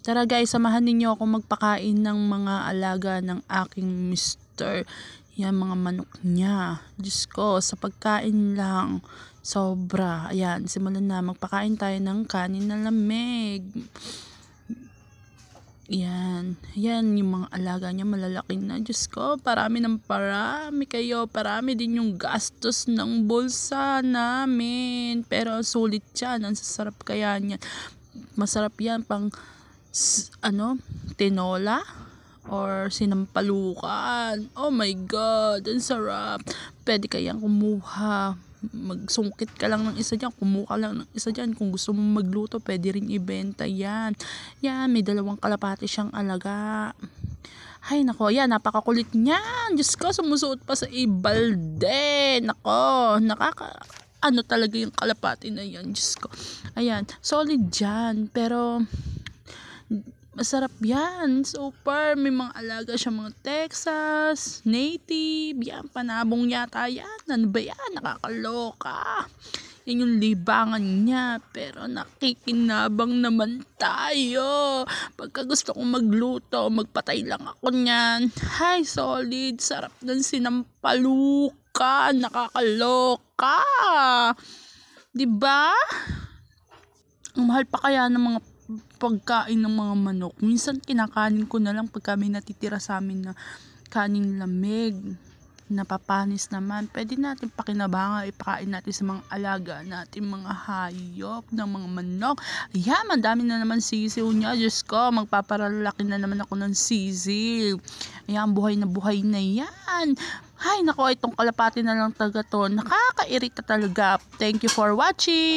Tara guys, samahan ninyo ako magpakain ng mga alaga ng aking mister. Yan, mga manok niya. Diyos ko, sa pagkain lang. Sobra. Ayan, simulan na. Magpakain tayo ng kanin na lamig. Yan. Yan, yung mga alaga niya malalaki na. Diyos ko, parami ng parami kayo. Parami din yung gastos ng bulsa namin. Pero sulit yan. Ang sasarap kaya niyan. Masarap yan pang tinola or sinampalukan. Oh my god, ang sarap. Pwede kayang kumuha, magsungkit ka lang ng isa dyan, kumuha lang ng isa dyan. Kung gusto mong magluto, pwede rin ibenta yan. Yan, may 2 kalapati siyang alaga. Hay nako, yan, napakakulit niyan. Diyos ko, sumusuot pa sa ibalde. Nako, talaga yung kalapati na yan. Diyos ko. Ayan, solid dyan. Pero masarap yan. Super. May mga alaga siya, mga Texas, native. Yan, panabong yata yan. Ano ba yan? Nakakaloka. Yan yung libangan niya. Pero nakikinabang naman tayo. Pagka gusto kong magluto, magpatay lang ako niyan. Hay, solid. Sarap ng sinampalukan. Nakakaloka. Diba? Ang mahal pa kaya ng mga pagkain ng mga manok. Minsan kinakanin ko na lang pagka may natitira sa amin na kanin lamig. Napapanis naman. Pwede natin pakinabangan, ipakain natin sa mga alaga natin, mga hayop, ng mga manok. Ayan, madami na naman sisiw niya. Diyos ko, magpaparalaki na naman ako ng sisiw. Ayan, buhay na yan. Hay, nako, itong kalapati na lang taga to. Nakakairita talaga. Thank you for watching.